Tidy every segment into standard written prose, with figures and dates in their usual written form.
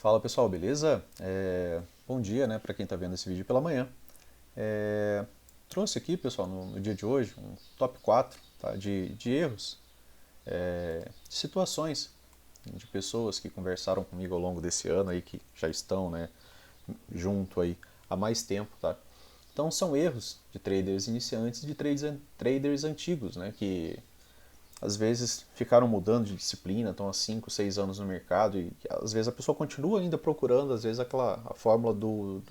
Fala pessoal, beleza? Bom dia, né, para quem está vendo esse vídeo pela manhã. Trouxe aqui, pessoal, no dia de hoje, um top 4, tá, de erros, de situações de pessoas que conversaram comigo ao longo desse ano aí, que já estão, né, junto aí há mais tempo, tá? Então são erros de traders iniciantes e de traders antigos, né, que às vezes ficaram mudando de disciplina, estão há 5, 6 anos no mercado e às vezes a pessoa continua ainda procurando, às vezes a fórmula do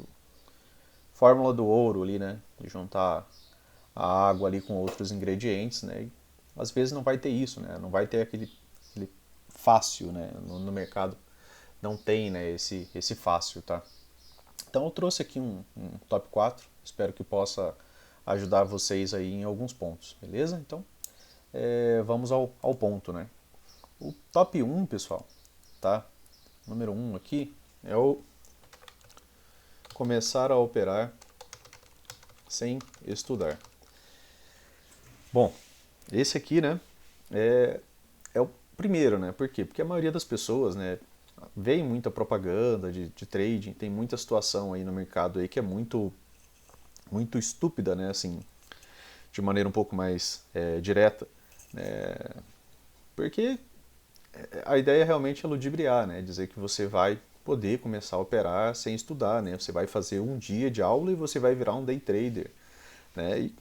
ouro ali, né? De juntar a água ali com outros ingredientes, né? E às vezes não vai ter isso, né? Não vai ter aquele fácil, né? No mercado não tem, né? Esse fácil, tá? Então eu trouxe aqui um top 4, espero que possa ajudar vocês aí em alguns pontos, beleza? Então vamos ao ponto, né? O top um, pessoal, tá? Número um aqui é o começar a operar sem estudar. Bom, esse aqui, né, é o primeiro, né? Por quê? Porque a maioria das pessoas, né, vê muita propaganda de trading, tem muita situação aí no mercado aí que é muito estúpida, né, assim, de maneira um pouco mais direta, porque a ideia realmente é ludibriar, né, dizer que você vai poder começar a operar sem estudar, né, você vai fazer um dia de aula e você vai virar um day trader, né, e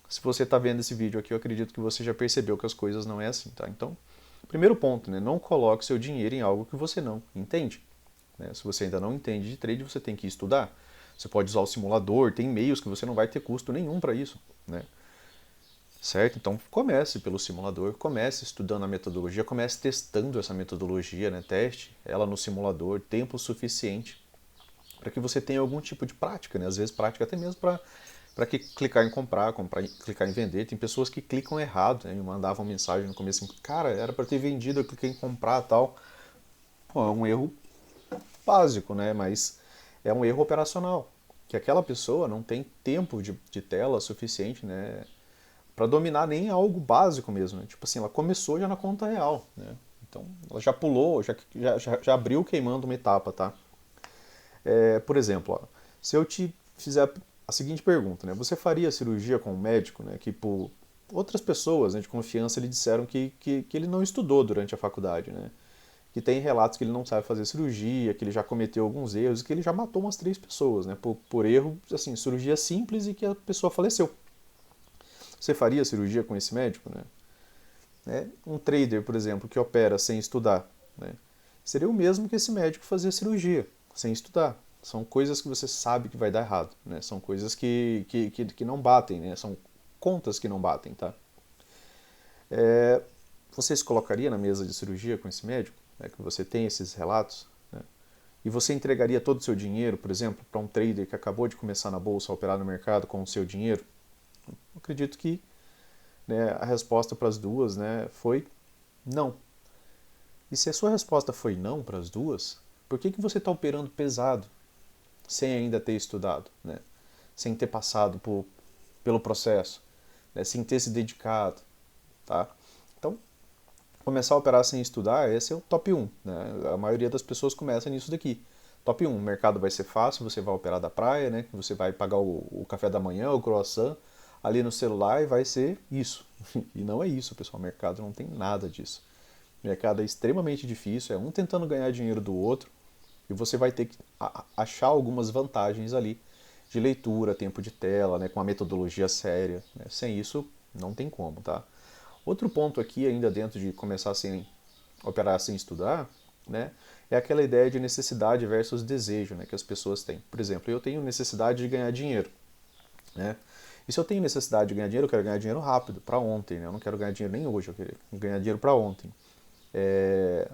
se você está vendo esse vídeo aqui, eu acredito que você já percebeu que as coisas não é assim, tá? Então, primeiro ponto, né? Não coloque seu dinheiro em algo que você não entende. Né? Se você ainda não entende de trade, você tem que estudar. Você pode usar o simulador, tem meios que você não vai ter custo nenhum para isso, né? Certo? Então comece pelo simulador, comece estudando a metodologia, comece testando essa metodologia, né? Teste ela no simulador, tempo suficiente para que você tenha algum tipo de prática, né? Às vezes prática até mesmo para que clicar em comprar, clicar em vender. Tem pessoas que clicam errado, né? Me mandavam mensagem no começo assim, cara, era para ter vendido, eu cliquei em comprar tal. Pô, é um erro básico, né? Mas é um erro operacional, que aquela pessoa não tem tempo de tela suficiente, né? Para dominar nem algo básico mesmo, né? Tipo assim, ela começou já na conta real, né? Então, ela já pulou, já abriu queimando uma etapa, tá? Por exemplo, ó, se eu te fizer a seguinte pergunta, né? Você faria cirurgia com um médico, né? Que por outras pessoas, né, de confiança lhe disseram que ele não estudou durante a faculdade, né? Que tem relatos que ele não sabe fazer cirurgia, que ele já cometeu alguns erros, que ele já matou umas 3 pessoas, né? Por erro, assim, cirurgia simples e que a pessoa faleceu. Você faria cirurgia com esse médico, né? Um trader, por exemplo, que opera sem estudar, né? Seria o mesmo que esse médico fazer cirurgia sem estudar. São coisas que você sabe que vai dar errado, né? São coisas que não batem, né? São contas que não batem, tá? Você se colocaria na mesa de cirurgia com esse médico, né, que você tem esses relatos, né? E você entregaria todo o seu dinheiro, por exemplo, para um trader que acabou de começar na bolsa a operar no mercado com o seu dinheiro? Eu acredito que, né, a resposta para as duas, né, foi não. E se a sua resposta foi não para as duas, por que você está operando pesado sem ainda ter estudado, né? Sem ter passado pelo processo, né? Sem ter se dedicado, tá? Então, começar a operar sem estudar, esse é o top um, né? A maioria das pessoas começa nisso daqui. Top um, o mercado vai ser fácil, você vai operar da praia, né? Você vai pagar o café da manhã, o croissant, ali no celular e vai ser isso. E não é isso, pessoal, o mercado não tem nada disso. O mercado é extremamente difícil, é um tentando ganhar dinheiro do outro, e você vai ter que achar algumas vantagens ali de leitura, tempo de tela, né, com uma metodologia séria. Né? Sem isso, não tem como, tá? Outro ponto aqui, ainda dentro de começar sem operar sem estudar, né, é aquela ideia de necessidade versus desejo, né, que as pessoas têm. Por exemplo, eu tenho necessidade de ganhar dinheiro, né? E se eu tenho necessidade de ganhar dinheiro, eu quero ganhar dinheiro rápido, para ontem, né? Eu não quero ganhar dinheiro nem hoje, eu quero ganhar dinheiro para ontem. É...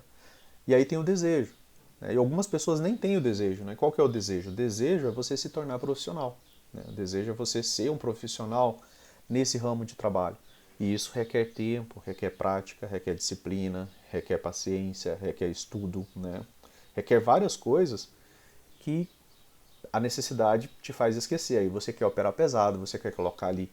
E aí tem o desejo. Né? E algumas pessoas nem têm o desejo. Né? Qual que é o desejo? O desejo é você se tornar profissional. Né? O desejo é você ser um profissional nesse ramo de trabalho. E isso requer tempo, requer prática, requer disciplina, requer paciência, requer estudo, né? Requer várias coisas que a necessidade te faz esquecer. Aí você quer operar pesado, você quer colocar ali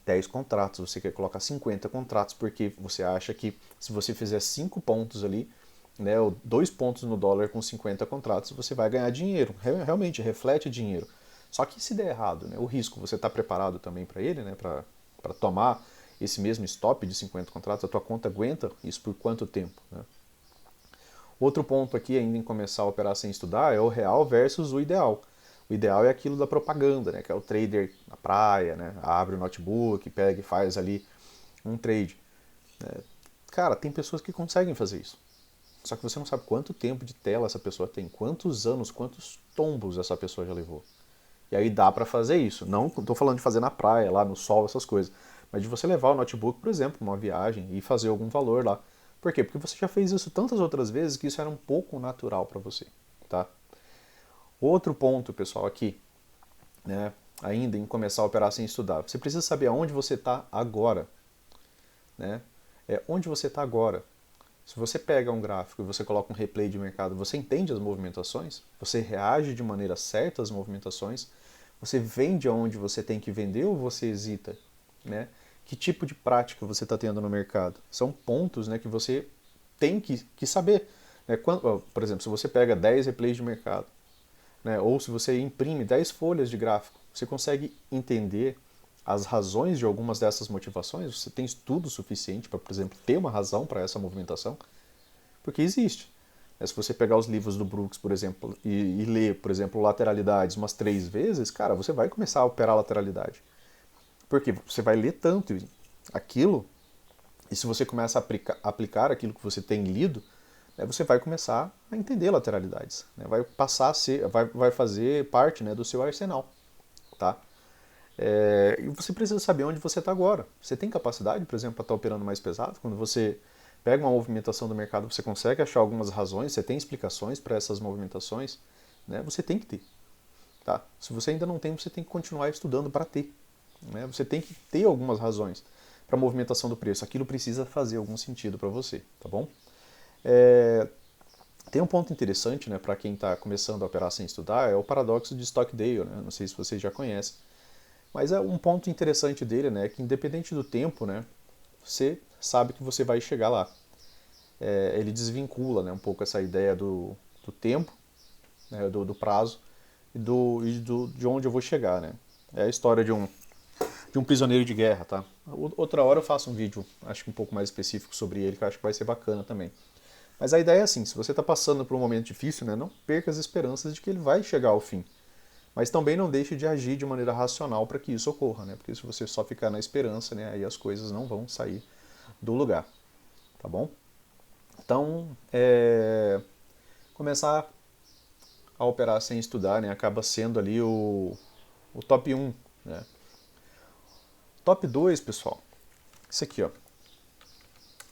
10 contratos, você quer colocar 50 contratos, porque você acha que se você fizer 5 pontos ali, né, 2 pontos no dólar com 50 contratos, você vai ganhar dinheiro. Realmente, reflete dinheiro. Só que se der errado, né, o risco, você está preparado também para ele, né, para tomar esse mesmo stop de 50 contratos, a tua conta aguenta isso por quanto tempo? Né? Outro ponto aqui, ainda em começar a operar sem estudar, é o real versus o ideal. O ideal é aquilo da propaganda, né, que é o trader na praia, né, abre o notebook, pega e faz ali um trade. Cara, tem pessoas que conseguem fazer isso. Só que você não sabe quanto tempo de tela essa pessoa tem, quantos anos, quantos tombos essa pessoa já levou. E aí dá para fazer isso. Não estou falando de fazer na praia, lá no sol, essas coisas. Mas de você levar o notebook, por exemplo, numa viagem e fazer algum valor lá. Por quê? Porque você já fez isso tantas outras vezes que isso era um pouco natural para você. Tá? Outro ponto, pessoal, aqui, né, ainda em começar a operar sem estudar. Você precisa saber aonde você está agora. Né? Onde você está agora. Se você pega um gráfico e você coloca um replay de mercado, você entende as movimentações, você reage de maneira certa às movimentações, você vende aonde você tem que vender ou você hesita, né? Que tipo de prática você está tendo no mercado? São pontos, né, que você tem que saber. Né? Quando, por exemplo, se você pega 10 replays de mercado, né, ou se você imprime 10 folhas de gráfico, você consegue entender as razões de algumas dessas motivações? Você tem estudo suficiente para, por exemplo, ter uma razão para essa movimentação? Porque existe. Se você pegar os livros do Brooks, por exemplo, e ler, por exemplo, lateralidades umas 3 vezes, cara, você vai começar a operar lateralidade. Porque você vai ler tanto aquilo, e se você começa a aplicar aquilo que você tem lido, né, você vai começar a entender lateralidades. Né, vai passar a ser, vai fazer parte, né, do seu arsenal. Tá? E você precisa saber onde você está agora. Você tem capacidade, por exemplo, para estar operando mais pesado? Quando você pega uma movimentação do mercado, você consegue achar algumas razões, você tem explicações para essas movimentações, né? Você tem que ter. Tá? Se você ainda não tem, você tem que continuar estudando para ter. Né? Você tem que ter algumas razões para a movimentação do preço. Aquilo precisa fazer algum sentido para você, tá bom? Tem um ponto interessante, né, para quem está começando a operar sem estudar, é o paradoxo de Stockdale, né? Não sei se vocês já conhecem. Mas é um ponto interessante dele, né, que independente do tempo, né, você sabe que você vai chegar lá. Ele desvincula, né, um pouco essa ideia do tempo, né, do prazo de onde eu vou chegar, né. É a história de um prisioneiro de guerra, tá? Outra hora eu faço um vídeo, acho que um pouco mais específico sobre ele, que eu acho que vai ser bacana também. Mas a ideia é assim, se você está passando por um momento difícil, né, não perca as esperanças de que ele vai chegar ao fim. Mas também não deixe de agir de maneira racional para que isso ocorra, né? Porque se você só ficar na esperança, né, aí as coisas não vão sair do lugar, tá bom? Então, começar a operar sem estudar, né, acaba sendo ali o top 1, né? Top 2, pessoal, isso aqui, ó.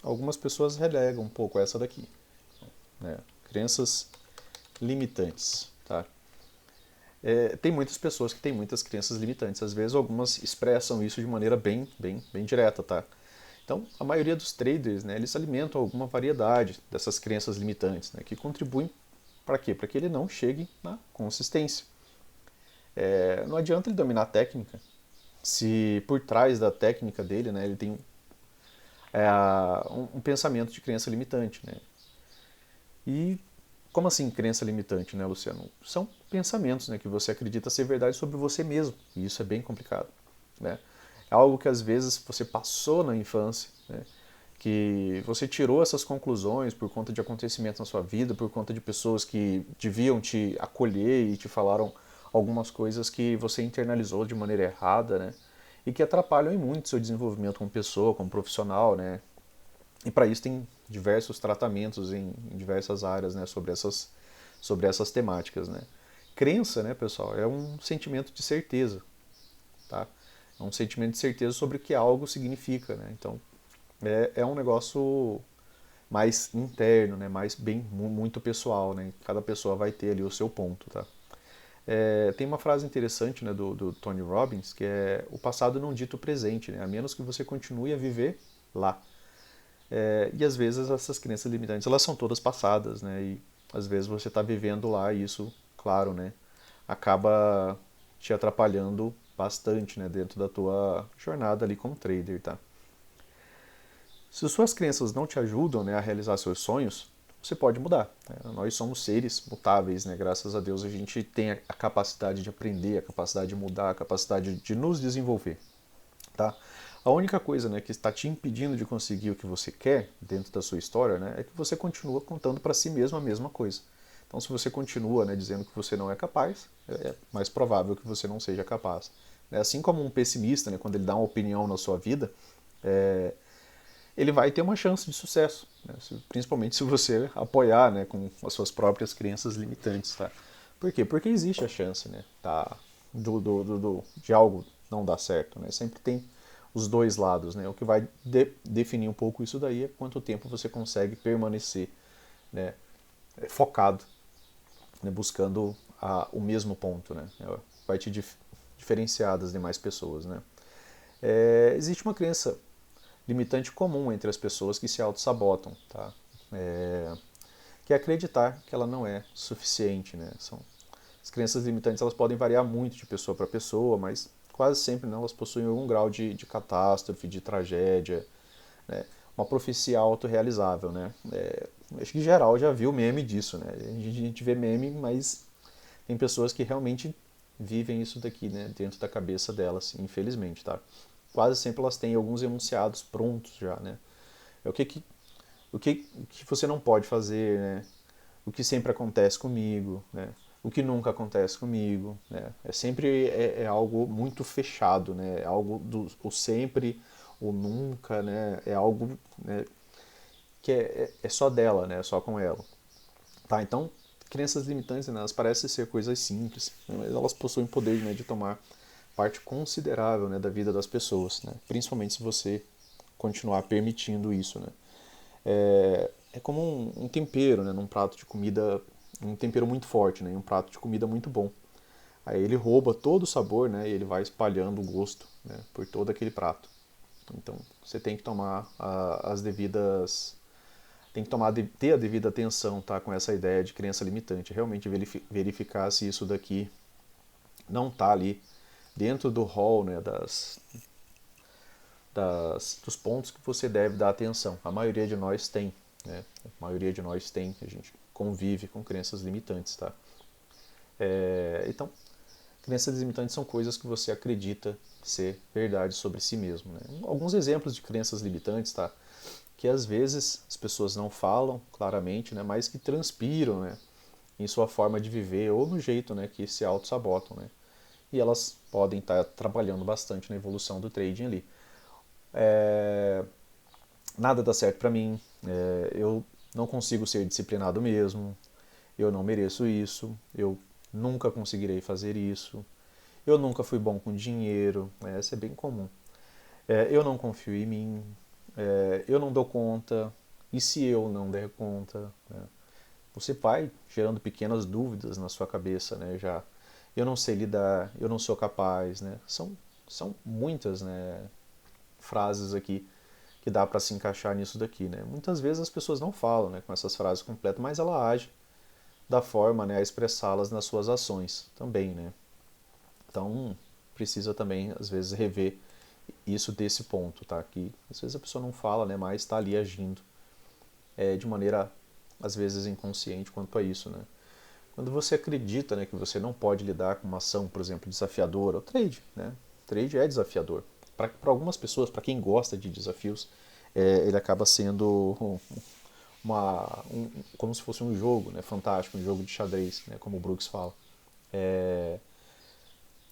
Algumas pessoas relegam um pouco essa daqui, né? Crenças limitantes, tá? Tem muitas pessoas que têm muitas crenças limitantes. Às vezes algumas expressam isso de maneira bem direta, tá? Então, a maioria dos traders, né, eles alimentam alguma variedade dessas crenças limitantes, né, que contribuem para quê? Para que ele não chegue na consistência. Não adianta ele dominar a técnica se por trás da técnica dele, né, ele tem um pensamento de crença limitante, né? E como assim crença limitante, né, Luciano? São pensamentos, né, que você acredita ser verdade sobre você mesmo. E isso é bem complicado, né? É algo que às vezes você passou na infância, né, que você tirou essas conclusões por conta de acontecimentos na sua vida, por conta de pessoas que deviam te acolher e te falaram algumas coisas que você internalizou de maneira errada, né? E que atrapalham em muito seu desenvolvimento como pessoa, como profissional, né? E para isso tem diversos tratamentos em diversas áreas, né, sobre essas temáticas, né. Crença, né, pessoal, é um sentimento de certeza, tá? É um sentimento de certeza sobre o que algo significa, né. Então, é um negócio mais interno, né, mais muito pessoal, né. Cada pessoa vai ter ali o seu ponto, tá? Tem uma frase interessante, né, do Tony Robbins, que é: o passado não dita o presente, né, a menos que você continue a viver lá. E às vezes essas crenças limitantes, elas são todas passadas, né? E às vezes você está vivendo lá e isso, claro, né, acaba te atrapalhando bastante, né, dentro da tua jornada ali como trader, tá? Se suas crenças não te ajudam, né, a realizar seus sonhos, você pode mudar, né? Nós somos seres mutáveis, né? Graças a Deus a gente tem a capacidade de aprender, a capacidade de mudar, a capacidade de nos desenvolver, tá? A única coisa, né, que está te impedindo de conseguir o que você quer dentro da sua história, né, é que você continua contando para si mesmo a mesma coisa. Então, se você continua, né, dizendo que você não é capaz, é mais provável que você não seja capaz. Assim como um pessimista, né, quando ele dá uma opinião na sua vida, é, ele vai ter uma chance de sucesso, né, principalmente se você apoiar, né, com as suas próprias crenças limitantes. Tá? Por quê? Porque existe a chance, né, tá, de algo não dar certo. Né? Sempre tem os dois lados. Né? O que vai definir um pouco isso daí é quanto tempo você consegue permanecer, né, focado, né, buscando o mesmo ponto. Né? Vai te diferenciar das demais pessoas. Né? Existe uma crença limitante comum entre as pessoas que se auto-sabotam, tá? Que é acreditar que ela não é suficiente. Né? As crenças limitantes elas podem variar muito de pessoa para pessoa, mas quase sempre, né, elas possuem algum grau de catástrofe, de tragédia, né? Uma profecia autorrealizável. Né? Acho que geral já viu meme disso. Né? A gente vê meme, mas tem pessoas que realmente vivem isso daqui, né, dentro da cabeça delas, infelizmente. Tá? Quase sempre elas têm alguns enunciados prontos já. Né? O que você não pode fazer, né? O que sempre acontece comigo, né? O que nunca acontece comigo, né? Sempre algo muito fechado, né? É algo do o sempre, o nunca, né? É algo, né, que é só dela, né? É só com ela. Tá? Então, crenças limitantes, né, elas parecem ser coisas simples, né, mas elas possuem poder, né, de tomar parte considerável, né, da vida das pessoas, né? Principalmente se você continuar permitindo isso. Né? É como um tempero, né, num prato de comida, um tempero muito forte, né, em um prato de comida muito bom. Aí ele rouba todo o sabor, né, e ele vai espalhando o gosto, né, por todo aquele prato. Então você tem que tomar as devidas, tem que ter a devida atenção, tá, com essa ideia de crença limitante. Realmente verificar se isso daqui não está ali dentro do rol, né, dos pontos que você deve dar atenção. A maioria de nós tem, né? A maioria de nós tem, a gente convive com crenças limitantes, tá? Então, crenças limitantes são coisas que você acredita ser verdade sobre si mesmo. Né? Alguns exemplos de crenças limitantes, tá? Que às vezes as pessoas não falam claramente, né? Mas que transpiram, né, em sua forma de viver ou no jeito, né, que se auto-sabotam. Né? E elas podem estar trabalhando bastante na evolução do trading ali. Nada dá certo para mim, eu não consigo ser disciplinado mesmo, eu não mereço isso, eu nunca conseguirei fazer isso, eu nunca fui bom com dinheiro, essa é bem comum. Eu não confio em mim, eu não dou conta, e se eu não der conta? Né? Você vai gerando pequenas dúvidas na sua cabeça, né, já. Eu não sei lidar, eu não sou capaz, né? São muitas, né, frases aqui que dá para se encaixar nisso daqui, né? Muitas vezes as pessoas não falam, né, com essas frases completas, mas ela age da forma, né, a expressá-las nas suas ações também, né? Então precisa também às vezes rever isso desse ponto, tá? Que às vezes a pessoa não fala, né, mas está ali agindo de maneira às vezes inconsciente quanto a isso, né? Quando você acredita, né, que você não pode lidar com uma ação, por exemplo, desafiadora, o trade, né? O trade é desafiador. Para algumas pessoas, para quem gosta de desafios, ele acaba sendo como se fosse um jogo, né, fantástico, um jogo de xadrez, né, como o Brooks fala.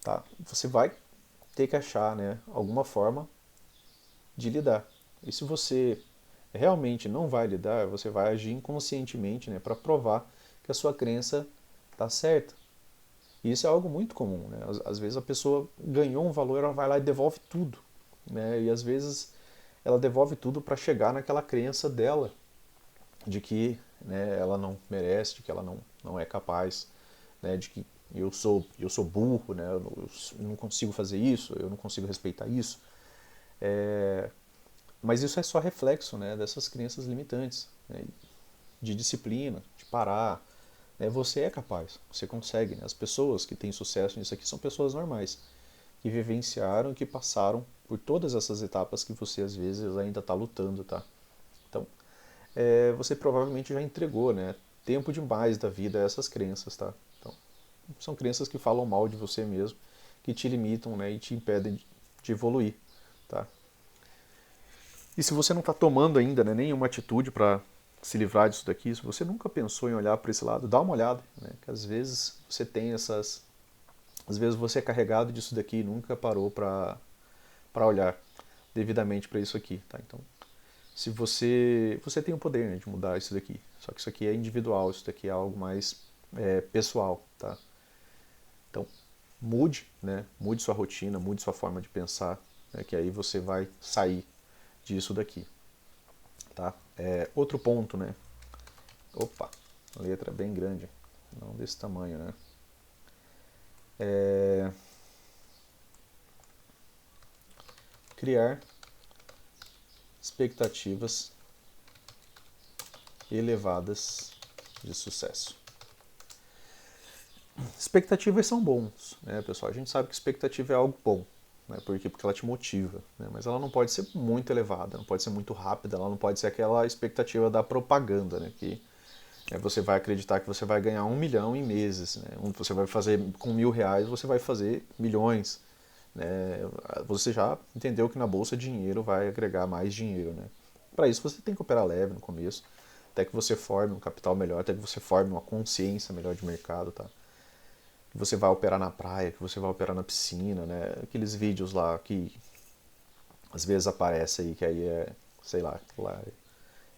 Tá? Você vai ter que achar, né, alguma forma de lidar. E se você realmente não vai lidar, você vai agir inconscientemente, né, para provar que a sua crença está certa. E isso é algo muito comum. Né? Às vezes a pessoa ganhou um valor, ela vai lá e devolve tudo. Né? E às vezes ela devolve tudo para chegar naquela crença dela de que, né, ela não merece, de que ela não é capaz, né, de que eu sou burro, né, eu não consigo fazer isso, eu não consigo respeitar isso. Mas isso é só reflexo, né, dessas crenças limitantes, né, de disciplina, de parar. Né, você é capaz, você consegue. Né, as pessoas que têm sucesso nisso aqui são pessoas normais, que vivenciaram e que passaram por todas essas etapas que você às vezes ainda está lutando. Tá? Então, você provavelmente já entregou, né, tempo demais da vida a essas crenças, tá? Então, são crenças que falam mal de você mesmo, que te limitam, né, e te impedem de evoluir, tá? E se você não está tomando ainda, né, nenhuma atitude para se livrar disso daqui, se você nunca pensou em olhar para esse lado, dá uma olhada, né, que às vezes você tem essas, às vezes você é carregado disso daqui e nunca parou para olhar devidamente para isso aqui, tá? Então, se você tem o poder, né, de mudar isso daqui, só que isso aqui é individual, isso daqui é algo mais pessoal, tá? Então, mude, né, mude sua rotina, mude sua forma de pensar, né, que aí você vai sair disso daqui, tá? Outro ponto, né? Opa, a letra é bem grande, não desse tamanho, né? Criar expectativas elevadas de sucesso. Expectativas são bons, né, pessoal? A gente sabe que expectativa é algo bom, né? Por quê? Porque ela te motiva, né? Mas ela não pode ser muito elevada, não pode ser muito rápida, ela não pode ser aquela expectativa da propaganda, né? Que você vai acreditar que você vai ganhar 1 milhão em meses, né? Você vai fazer com R$ 1.000, você vai fazer milhões, né? Você já entendeu que na bolsa dinheiro vai agregar mais dinheiro, né? Para isso você tem que operar leve no começo, até que você forme um capital melhor, até que você forme uma consciência melhor de mercado, tá? Que você vai operar na praia, que você vai operar na piscina, né? Aqueles vídeos lá que às vezes aparece aí, que aí sei lá é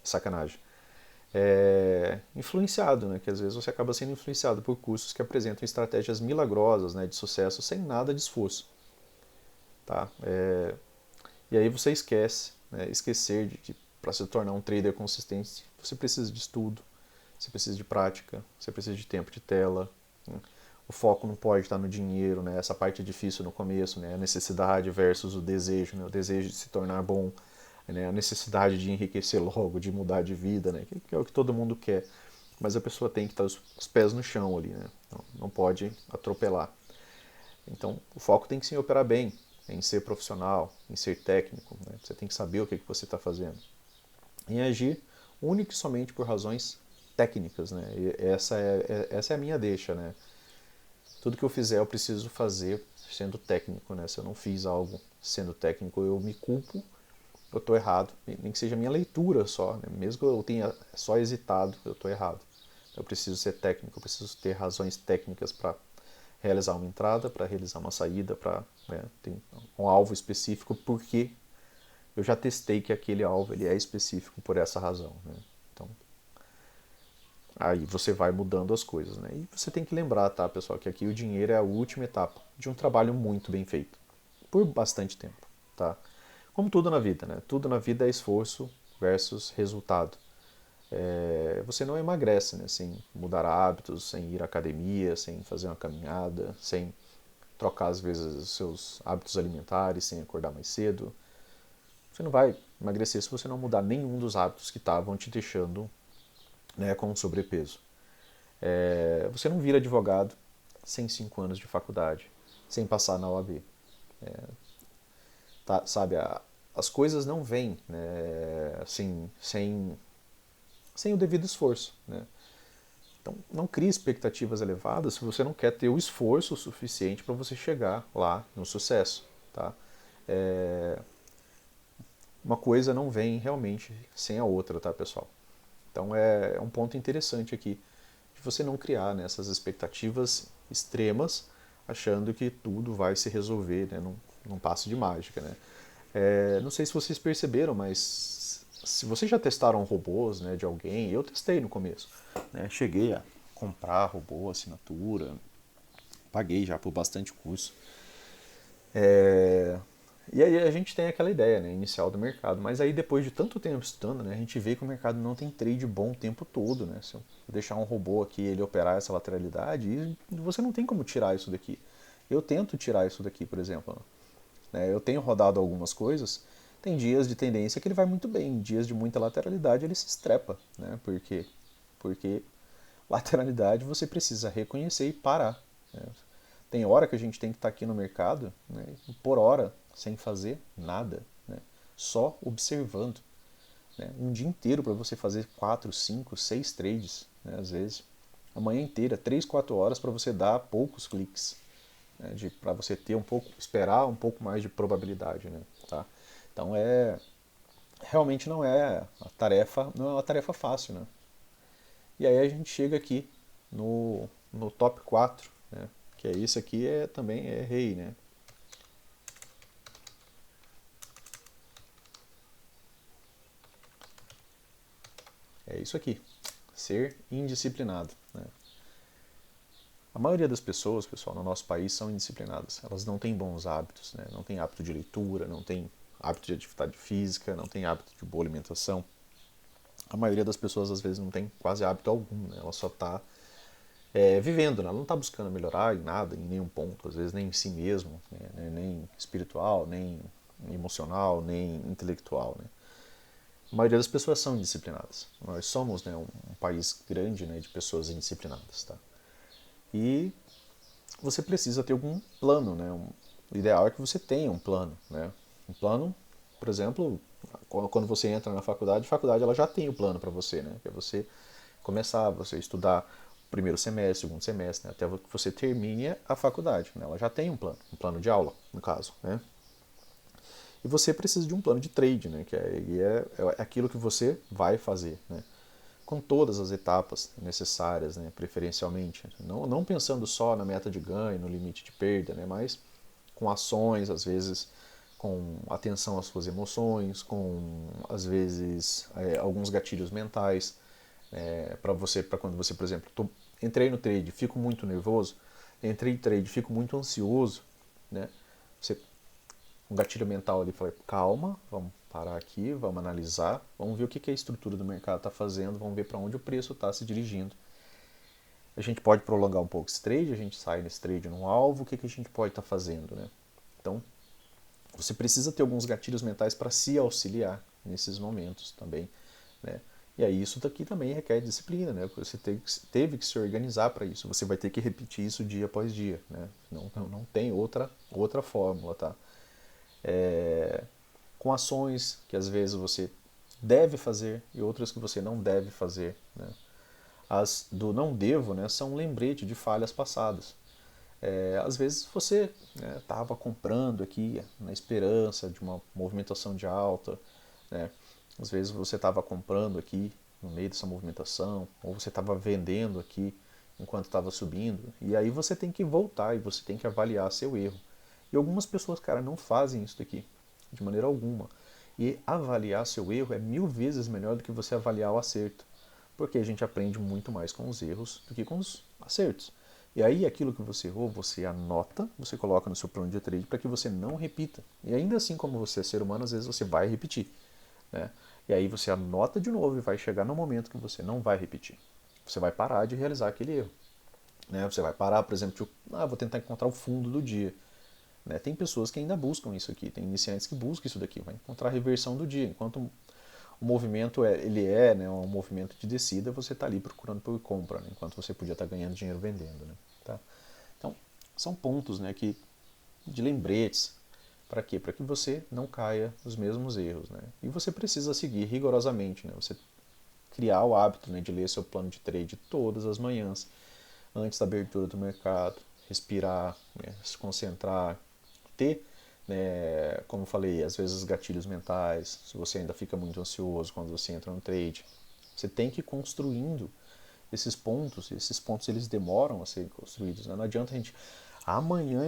sacanagem. Influenciado, né? Que às vezes você acaba sendo influenciado por cursos que apresentam estratégias milagrosas, né, de sucesso sem nada de esforço, tá? E aí você esquece, né? Esquecer de para se tornar um trader consistente, você precisa de estudo, você precisa de prática, você precisa de tempo de tela, né? O foco não pode estar no dinheiro, né? Essa parte é difícil no começo, né? A necessidade versus o desejo, né? O desejo de se tornar bom, né? A necessidade de enriquecer logo, de mudar de vida, né? Que é o que todo mundo quer. Mas a pessoa tem que estar os pés no chão ali, né? Não pode atropelar. Então, o foco tem que se operar bem, em ser profissional, em ser técnico, né? Você tem que saber o que você está fazendo. Em agir único e somente por razões técnicas, né? E essa é a minha deixa, né? Tudo que eu fizer eu preciso fazer sendo técnico, né? Se eu não fiz algo sendo técnico, eu me culpo, eu estou errado, nem que seja a minha leitura só, né? Mesmo que eu tenha só hesitado, eu estou errado. Eu preciso ser técnico, eu preciso ter razões técnicas para realizar uma entrada, para realizar uma saída, para, né, ter um alvo específico, porque eu já testei que aquele alvo ele é específico por essa razão, né? Então, aí você vai mudando as coisas, né? E você tem que lembrar, tá, pessoal, que aqui o dinheiro é a última etapa de um trabalho muito bem feito, por bastante tempo, tá? Como tudo na vida, né? Tudo na vida é esforço versus resultado. Você não emagrece, né? Sem mudar hábitos, sem ir à academia, sem fazer uma caminhada, sem trocar às vezes os seus hábitos alimentares, sem acordar mais cedo. Você não vai emagrecer se você não mudar nenhum dos hábitos que estavam te deixando, né, com sobrepeso. Você não vira advogado sem 5 anos de faculdade, sem passar na OAB. Tá, sabe, as coisas não vêm, né, assim, sem o devido esforço, né? Então, não crie expectativas elevadas se você não quer ter o esforço suficiente para você chegar lá no sucesso, tá? É, uma coisa não vem realmente sem a outra, tá, pessoal? Então é um ponto interessante aqui de você não criar, né, essas expectativas extremas, achando que tudo vai se resolver, né, num passe de mágica, né? Não sei se vocês perceberam, mas se vocês já testaram robôs, né, de alguém, eu testei no começo, né? Cheguei a comprar robô, assinatura, paguei já por bastante curso. E aí a gente tem aquela ideia, né, inicial do mercado, mas aí depois de tanto tempo estudando, né, a gente vê que o mercado não tem trade bom o tempo todo, né? Se eu deixar um robô aqui ele operar essa lateralidade, você não tem como tirar isso daqui. Eu tento tirar isso daqui, por exemplo, né? Eu tenho rodado algumas coisas, tem dias de tendência que ele vai muito bem, dias de muita lateralidade ele se estrepa, né? Por quê? Porque lateralidade você precisa reconhecer e parar, né? Tem hora que a gente tem que estar aqui no mercado, né, por hora, sem fazer nada, né, só observando. né? Um dia inteiro para você fazer 4, 5, 6 trades, né? Às vezes. A manhã inteira, 3, 4 horas para você dar poucos cliques, né? Para você ter um pouco, esperar um pouco mais de probabilidade, né? Tá? Então realmente não é uma tarefa fácil, né? E aí a gente chega aqui no top 4, né? Que é esse aqui também é rei, né? É isso aqui, ser indisciplinado, né? A maioria das pessoas, pessoal, no nosso país são indisciplinadas. Elas não têm bons hábitos, né? Não têm hábito de leitura, não têm hábito de atividade física, não têm hábito de boa alimentação. A maioria das pessoas, às vezes, não tem quase hábito algum, né? Ela só está vivendo, né? Ela não está buscando melhorar em nada, em nenhum ponto, às vezes nem em si mesmo, né? Nem espiritual, nem emocional, nem intelectual, né? A maioria das pessoas são indisciplinadas. Nós somos, né, um país grande, né, de pessoas indisciplinadas, tá? E você precisa ter algum plano, né? O ideal é que você tenha um plano, né? Um plano, por exemplo, quando você entra na faculdade, a faculdade ela já tem o plano para você, né? Que é você começar, você estudar o primeiro semestre, segundo semestre, né? Até que você termine a faculdade, né? Ela já tem um plano de aula, no caso, né? E você precisa de um plano de trade, né? É aquilo que você vai fazer, né? Com todas as etapas necessárias, né, preferencialmente. Não pensando só na meta de ganho, no limite de perda, né, mas com ações, às vezes com atenção às suas emoções, com às vezes alguns gatilhos mentais para quando você, por exemplo, entrei no trade, fico muito nervoso, entrei em trade, fico muito ansioso, né? Você um gatilho mental ali, falei, calma, vamos parar aqui, vamos analisar, vamos ver o que a estrutura do mercado está fazendo, vamos ver para onde o preço está se dirigindo. A gente pode prolongar um pouco esse trade, a gente sai nesse trade num alvo, o que a gente pode estar fazendo, né? Então, você precisa ter alguns gatilhos mentais para se auxiliar nesses momentos também, né? E aí isso daqui também requer disciplina, né? Você teve que se organizar para isso. Você vai ter que repetir isso dia após dia, né? Não tem outra fórmula, tá? Com ações que às vezes você deve fazer e outras que você não deve fazer, né? As do não devo, né, são um lembrete de falhas passadas. Às vezes você estava comprando aqui na esperança de uma movimentação de alta, né? Às vezes você estava comprando aqui no meio dessa movimentação, ou você estava vendendo aqui enquanto estava subindo, e aí você tem que voltar e você tem que avaliar seu erro. E algumas pessoas, cara, não fazem isso daqui, de maneira alguma. E avaliar seu erro é 1000 vezes melhor do que você avaliar o acerto, porque a gente aprende muito mais com os erros do que com os acertos. E aí aquilo que você errou, você anota, você coloca no seu plano de trade para que você não repita. E ainda assim, como você é ser humano, às vezes você vai repetir, né? E aí você anota de novo e vai chegar no momento que você não vai repetir. Você vai parar de realizar aquele erro, né? Você vai parar, por exemplo, vou tentar encontrar o fundo do dia. Né? Tem pessoas que ainda buscam isso aqui, tem iniciantes que buscam isso daqui, vai encontrar a reversão do dia. Enquanto o movimento né, um movimento de descida, você está ali procurando por compra, né? Enquanto você podia estar ganhando dinheiro vendendo. Né? Tá? Então, são pontos, né, de lembretes. Para quê? Para que você não caia nos mesmos erros. Né? E você precisa seguir rigorosamente. Né? Você criar o hábito, né, de ler seu plano de trade todas as manhãs, antes da abertura do mercado, respirar, né, se concentrar, ter, né, como eu falei, às vezes gatilhos mentais, se você ainda fica muito ansioso quando você entra no trade. Você tem que ir construindo esses pontos eles demoram a serem construídos. Né? Não adianta a gente, amanhã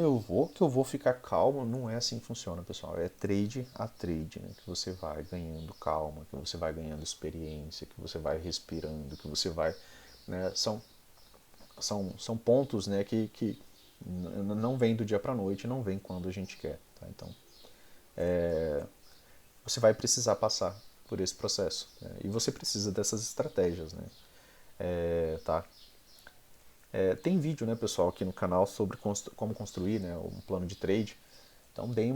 que eu vou ficar calmo, não é assim que funciona, pessoal. É trade a trade, né? Que você vai ganhando calma, que você vai ganhando experiência, que você vai respirando, que você vai, né? São pontos, né, que não vem do dia para a noite, não vem quando a gente quer. Tá? Então, você vai precisar passar por esse processo. Né? E você precisa dessas estratégias. Né? Tá? Tem vídeo, né, pessoal, aqui no canal sobre como construir, né, um plano de trade. Então, deem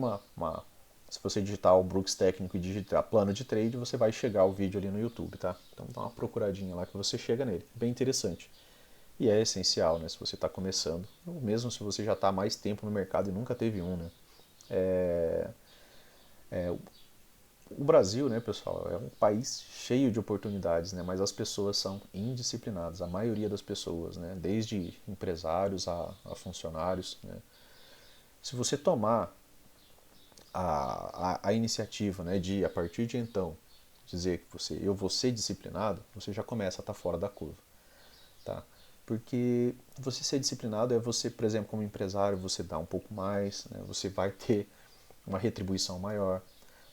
se você digitar o Brooks Técnico e digitar plano de trade, você vai chegar ao vídeo ali no YouTube, tá? Então, dá uma procuradinha lá que você chega nele. Bem interessante. E é essencial, né, se você está começando, ou mesmo se você já está há mais tempo no mercado e nunca teve um, né? o Brasil, né, pessoal, é um país cheio de oportunidades, né, mas as pessoas são indisciplinadas, a maioria das pessoas, né, desde empresários a funcionários, né. Se você tomar a iniciativa, né, de, a partir de então, dizer que eu vou ser disciplinado, você já começa a estar fora da curva, tá? Porque você ser disciplinado é você, por exemplo, como empresário, você dá um pouco mais, né, você vai ter uma retribuição maior,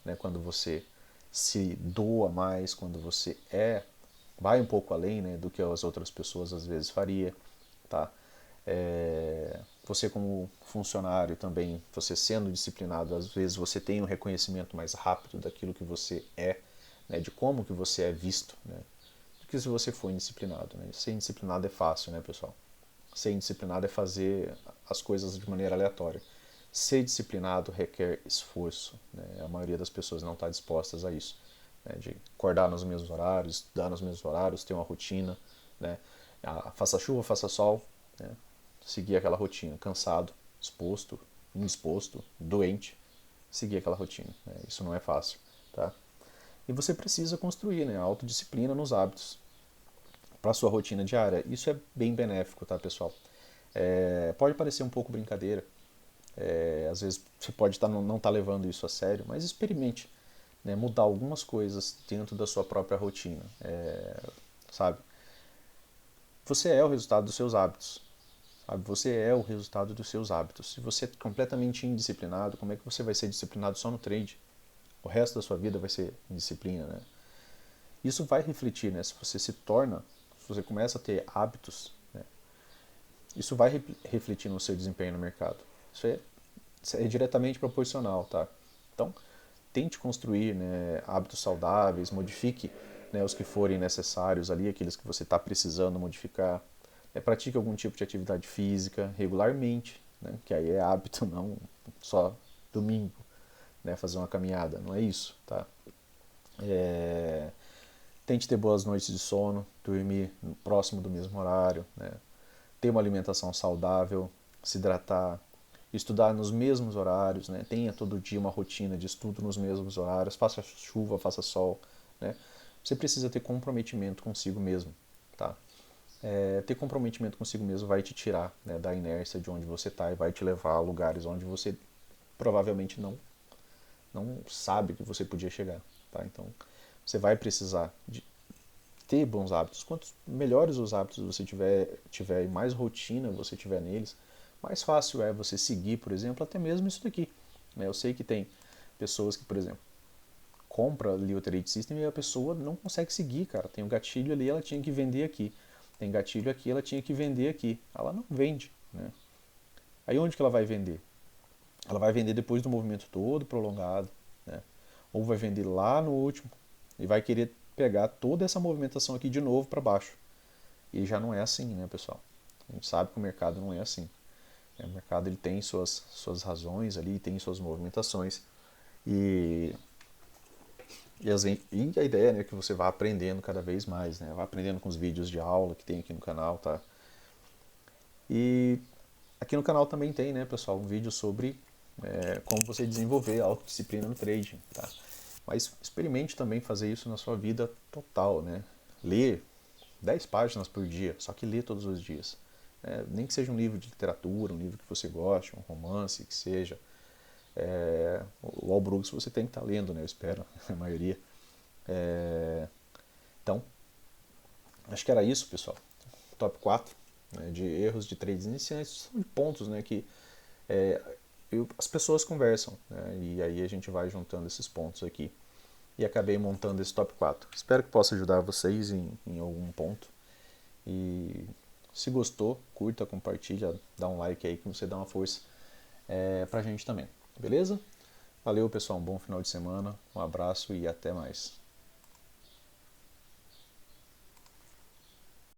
né, quando você se doa mais, quando você vai um pouco além, né, do que as outras pessoas às vezes faria, tá? Você como funcionário também, você sendo disciplinado, às vezes você tem um reconhecimento mais rápido daquilo que você é, né, de como que você é visto, né, do que se você for indisciplinado, né? Ser indisciplinado é fácil, né, pessoal? Ser indisciplinado é fazer as coisas de maneira aleatória. Ser disciplinado requer esforço, né? A maioria das pessoas não está dispostas a isso, né? De acordar nos mesmos horários, estudar nos mesmos horários, ter uma rotina, né? Faça chuva, faça sol, né? Seguir aquela rotina, cansado, exposto, indisposto, doente, seguir aquela rotina, né? Isso não é fácil, tá? E você precisa construir, né, a autodisciplina nos hábitos para a sua rotina diária. Isso é bem benéfico, tá, pessoal? Pode parecer um pouco brincadeira, às vezes você pode não estar levando isso a sério, mas experimente, né, mudar algumas coisas dentro da sua própria rotina, sabe? Você é o resultado dos seus hábitos, sabe? Você é o resultado dos seus hábitos. Se você é completamente indisciplinado, como é que você vai ser disciplinado só no trade? O resto da sua vida vai ser indisciplina, né? Isso vai refletir, né? Se você se torna, se você começa a ter hábitos, né, isso vai refletir no seu desempenho no mercado. Isso é diretamente proporcional, tá? Então, tente construir, né, hábitos saudáveis, modifique, né, os que forem necessários ali, aqueles que você está precisando modificar. Pratique algum tipo de atividade física regularmente, né, que aí é hábito, não só domingo, né, fazer uma caminhada, não é isso, tá? Tente ter boas noites de sono, dormir próximo do mesmo horário, né? Ter uma alimentação saudável, se hidratar, estudar nos mesmos horários, né? Tenha todo dia uma rotina de estudo nos mesmos horários, faça chuva, faça sol, né? Você precisa ter comprometimento consigo mesmo, tá? Ter comprometimento consigo mesmo vai te tirar, né, da inércia de onde você está e vai te levar a lugares onde você provavelmente não sabe que você podia chegar, tá? Então, você vai precisar de ter bons hábitos. Quanto melhores os hábitos você tiver e mais rotina você tiver neles, mais fácil é você seguir, por exemplo, até mesmo isso daqui, né? Eu sei que tem pessoas que, por exemplo, compra ali o Trade System e a pessoa não consegue seguir, cara. Tem um gatilho ali, ela tinha que vender aqui. Tem gatilho aqui, ela tinha que vender aqui. Ela não vende, né? Aí onde que ela vai vender? Ela vai vender depois do movimento todo prolongado, né? Ou vai vender lá no último e vai querer pegar toda essa movimentação aqui de novo para baixo. E já não é assim, né, pessoal? A gente sabe que o mercado não é assim. O mercado ele tem suas razões ali, tem suas movimentações. E, e a ideia, né, é que você vá aprendendo cada vez mais, né? Vá aprendendo com os vídeos de aula que tem aqui no canal, tá? E aqui no canal também tem, né, pessoal, um vídeo sobre como você desenvolver a autodisciplina no trading, tá? Mas experimente também fazer isso na sua vida total, né? Ler 10 páginas por dia, só que lê todos os dias. Nem que seja um livro de literatura, um livro que você goste, um romance, que seja. O Al Brooks você tem que estar lendo, né? Eu espero, a maioria. Então, acho que era isso, pessoal. Top 4, né, de erros de trades iniciantes, são de pontos, né, que as pessoas conversam, né, e aí a gente vai juntando esses pontos aqui. E acabei montando esse top 4. Espero que possa ajudar vocês em algum ponto. E se gostou, curta, compartilha, dá um like aí que você dá uma força pra gente também. Beleza? Valeu, pessoal. Um bom final de semana. Um abraço e até mais.